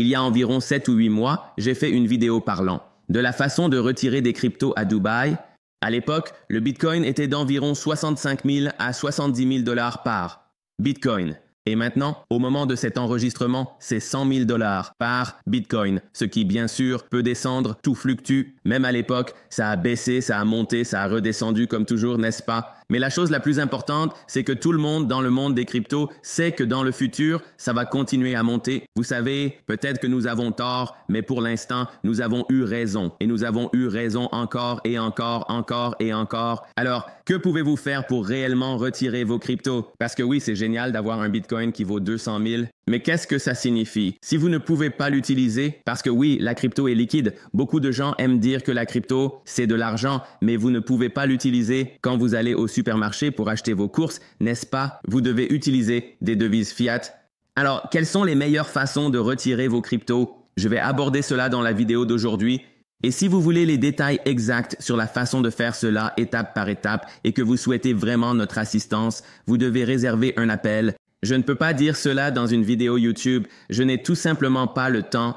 il y a environ 7 ou 8 mois, j'ai fait une vidéo parlant de la façon de retirer des cryptos à Dubaï. À l'époque, le Bitcoin était d'environ 65 000 à 70 000 dollars par Bitcoin. Et maintenant, au moment de cet enregistrement, c'est 100 000 dollars par Bitcoin, ce qui bien sûr peut descendre, tout fluctue. Même à l'époque, ça a baissé, ça a monté, ça a redescendu comme toujours, n'est-ce pas? Mais la chose la plus importante, c'est que tout le monde dans le monde des cryptos sait que dans le futur, ça va continuer à monter. Vous savez, peut-être que nous avons tort, mais pour l'instant, nous avons eu raison. Et nous avons eu raison encore et encore, encore et encore. Alors, que pouvez-vous faire pour réellement retirer vos cryptos? Parce que oui, c'est génial d'avoir un Bitcoin qui vaut 200 000. Mais qu'est-ce que ça signifie? Si vous ne pouvez pas l'utiliser, parce que oui, la crypto est liquide. Beaucoup de gens aiment dire que la crypto, c'est de l'argent, mais vous ne pouvez pas l'utiliser quand vous allez au supermarché pour acheter vos courses, n'est-ce pas? Vous devez utiliser des devises fiat. Alors, quelles sont les meilleures façons de retirer vos cryptos? Je vais aborder cela dans la vidéo d'aujourd'hui. Et si vous voulez les détails exacts sur la façon de faire cela étape par étape et que vous souhaitez vraiment notre assistance, vous devez réserver un appel. Je ne peux pas dire cela dans une vidéo YouTube, je n'ai tout simplement pas le temps.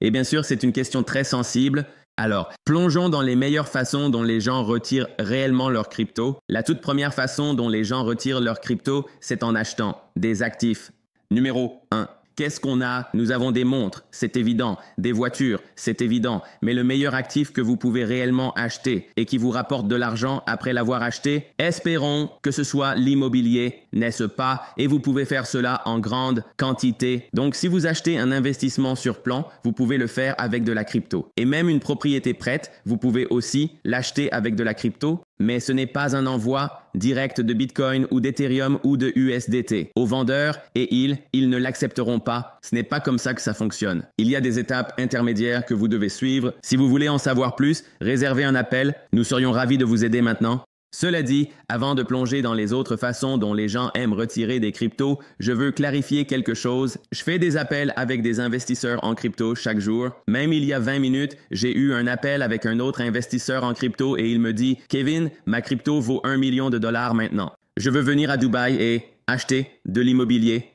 Et bien sûr, c'est une question très sensible. Alors, plongeons dans les meilleures façons dont les gens retirent réellement leurs cryptos. La toute première façon dont les gens retirent leurs cryptos, c'est en achetant des actifs. Numéro 1. Qu'est-ce qu'on a? Nous avons des montres, c'est évident, des voitures, c'est évident, mais le meilleur actif que vous pouvez réellement acheter et qui vous rapporte de l'argent après l'avoir acheté, espérons que ce soit l'immobilier, n'est-ce pas? Et vous pouvez faire cela en grande quantité. Donc si vous achetez un investissement sur plan, vous pouvez le faire avec de la crypto. Et même une propriété prête, vous pouvez aussi l'acheter avec de la crypto. Mais ce n'est pas un envoi direct de Bitcoin ou d'Ethereum ou de USDT aux vendeurs et ils ne l'accepteront pas. Ce n'est pas comme ça que ça fonctionne. Il y a des étapes intermédiaires que vous devez suivre. Si vous voulez en savoir plus, réservez un appel. Nous serions ravis de vous aider maintenant. Cela dit, avant de plonger dans les autres façons dont les gens aiment retirer des cryptos, je veux clarifier quelque chose. Je fais des appels avec des investisseurs en crypto chaque jour. Même il y a 20 minutes, j'ai eu un appel avec un autre investisseur en crypto et il me dit « Kevin, ma crypto vaut 1 million de dollars maintenant. Je veux venir à Dubaï et acheter de l'immobilier. »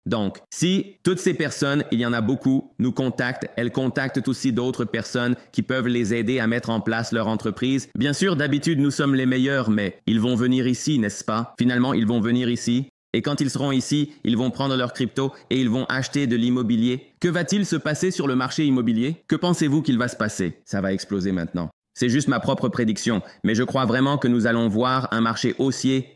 Donc, si toutes ces personnes, il y en a beaucoup, nous contactent, elles contactent aussi d'autres personnes qui peuvent les aider à mettre en place leur entreprise. Bien sûr, d'habitude, nous sommes les meilleurs, mais ils vont venir ici, n'est-ce pas? Finalement, ils vont venir ici. Et quand ils seront ici, ils vont prendre leur crypto et ils vont acheter de l'immobilier. Que va-t-il se passer sur le marché immobilier? Que pensez-vous qu'il va se passer? Ça va exploser maintenant. C'est juste ma propre prédiction, mais je crois vraiment que nous allons voir un marché haussier.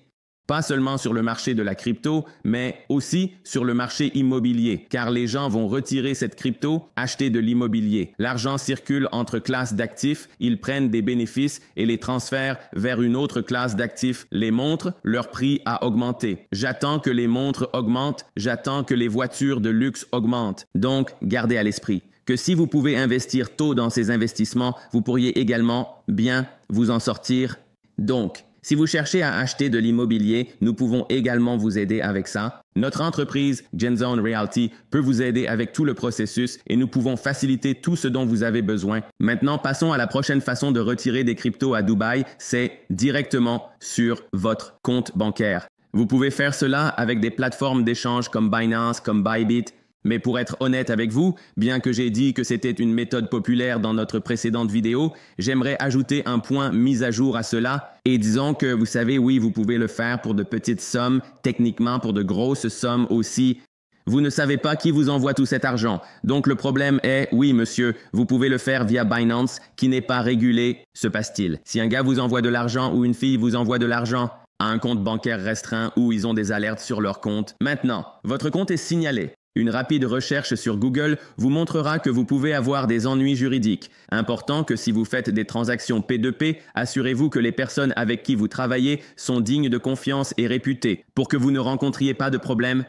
Pas seulement sur le marché de la crypto, mais aussi sur le marché immobilier, car les gens vont retirer cette crypto, acheter de l'immobilier. L'argent circule entre classes d'actifs, ils prennent des bénéfices et les transfèrent vers une autre classe d'actifs. Les montres, leur prix a augmenté. J'attends que les montres augmentent, j'attends que les voitures de luxe augmentent. Donc, gardez à l'esprit que si vous pouvez investir tôt dans ces investissements, vous pourriez également bien vous en sortir. Donc, si vous cherchez à acheter de l'immobilier, nous pouvons également vous aider avec ça. Notre entreprise, Genzone Realty, peut vous aider avec tout le processus et nous pouvons faciliter tout ce dont vous avez besoin. Maintenant, passons à la prochaine façon de retirer des cryptos à Dubaï, c'est directement sur votre compte bancaire. Vous pouvez faire cela avec des plateformes d'échange comme Binance, comme Bybit. Mais pour être honnête avec vous, bien que j'ai dit que c'était une méthode populaire dans notre précédente vidéo, j'aimerais ajouter un point mis à jour à cela. Et disons que, vous savez, oui, vous pouvez le faire pour de petites sommes, techniquement pour de grosses sommes aussi. Vous ne savez pas qui vous envoie tout cet argent. Donc le problème est, oui monsieur, vous pouvez le faire via Binance, qui n'est pas régulé. Se passe-t-il? Si un gars vous envoie de l'argent ou une fille vous envoie de l'argent à un compte bancaire restreint où ils ont des alertes sur leur compte, maintenant, votre compte est signalé. Une rapide recherche sur Google vous montrera que vous pouvez avoir des ennuis juridiques. Important que si vous faites des transactions P2P, assurez-vous que les personnes avec qui vous travaillez sont dignes de confiance et réputées. Pour que vous ne rencontriez pas de problème,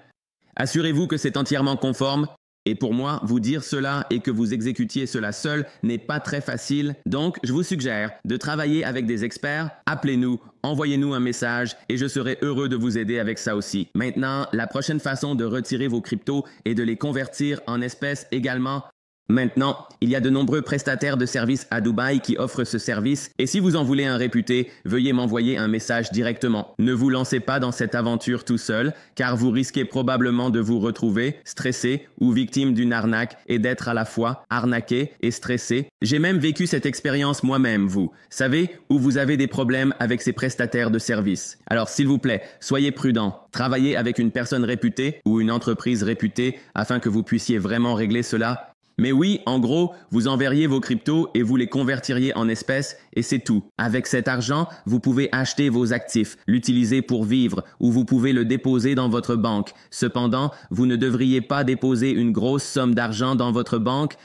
assurez-vous que c'est entièrement conforme. Et pour moi, vous dire cela et que vous exécutiez cela seul n'est pas très facile. Donc, je vous suggère de travailler avec des experts. Appelez-nous, envoyez-nous un message et je serai heureux de vous aider avec ça aussi. Maintenant, la prochaine façon de retirer vos cryptos est de les convertir en espèces également. Maintenant, il y a de nombreux prestataires de services à Dubaï qui offrent ce service et si vous en voulez un réputé, veuillez m'envoyer un message directement. Ne vous lancez pas dans cette aventure tout seul car vous risquez probablement de vous retrouver stressé ou victime d'une arnaque et d'être à la fois arnaqué et stressé. J'ai même vécu cette expérience moi-même, vous savez, où vous avez des problèmes avec ces prestataires de services. Alors s'il vous plaît, soyez prudent. Travaillez avec une personne réputée ou une entreprise réputée afin que vous puissiez vraiment régler cela. Mais oui, en gros, vous enverriez vos cryptos et vous les convertiriez en espèces et c'est tout. Avec cet argent, vous pouvez acheter vos actifs, l'utiliser pour vivre ou vous pouvez le déposer dans votre banque. Cependant, vous ne devriez pas déposer une grosse somme d'argent dans votre banque.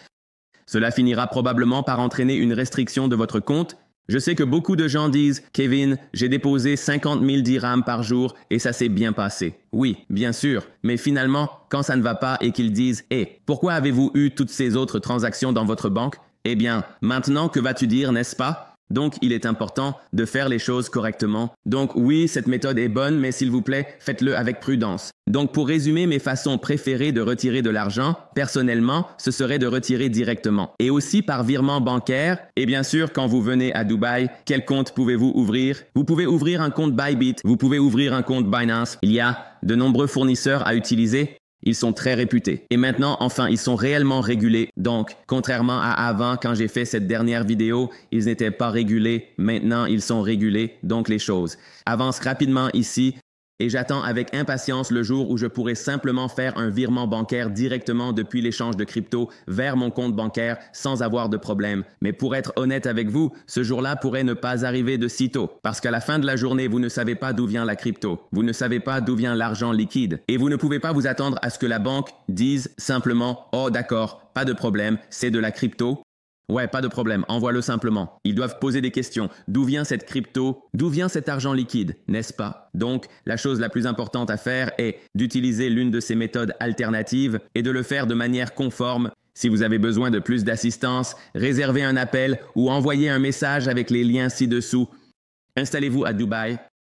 Cela finira probablement par entraîner une restriction de votre compte. Je sais que beaucoup de gens disent « Kevin, j'ai déposé 50 000 dirhams par jour et ça s'est bien passé. » Oui, bien sûr, mais finalement, quand ça ne va pas et qu'ils disent « Hé, pourquoi avez-vous eu toutes ces autres transactions dans votre banque ?» Eh bien, maintenant que vas-tu dire, n'est-ce pas? Donc, il est important de faire les choses correctement. Donc, oui, cette méthode est bonne, mais s'il vous plaît, faites-le avec prudence. Donc, pour résumer mes façons préférées de retirer de l'argent, personnellement, ce serait de retirer directement. Et aussi par virement bancaire. Et bien sûr, quand vous venez à Dubaï, quel compte pouvez-vous ouvrir? Vous pouvez ouvrir un compte Bybit, vous pouvez ouvrir un compte Binance. Il y a de nombreux fournisseurs à utiliser. Ils sont très réputés. Et maintenant, enfin, ils sont réellement régulés. Donc, contrairement à avant, quand j'ai fait cette dernière vidéo, ils n'étaient pas régulés. Maintenant, ils sont régulés. Donc, les choses avancent rapidement ici. Et j'attends avec impatience le jour où je pourrai simplement faire un virement bancaire directement depuis l'échange de crypto vers mon compte bancaire sans avoir de problème. Mais pour être honnête avec vous, ce jour-là pourrait ne pas arriver de sitôt. Parce qu'à la fin de la journée, vous ne savez pas d'où vient la crypto. Vous ne savez pas d'où vient l'argent liquide. Et vous ne pouvez pas vous attendre à ce que la banque dise simplement « Oh d'accord, pas de problème, c'est de la crypto ». Ouais, pas de problème, envoie-le simplement. Ils doivent poser des questions. D'où vient cette crypto? D'où vient cet argent liquide, n'est-ce pas? Donc, la chose la plus importante à faire est d'utiliser l'une de ces méthodes alternatives et de le faire de manière conforme. Si vous avez besoin de plus d'assistance, réservez un appel ou envoyez un message avec les liens ci-dessous. Installez-vous à Dubaï.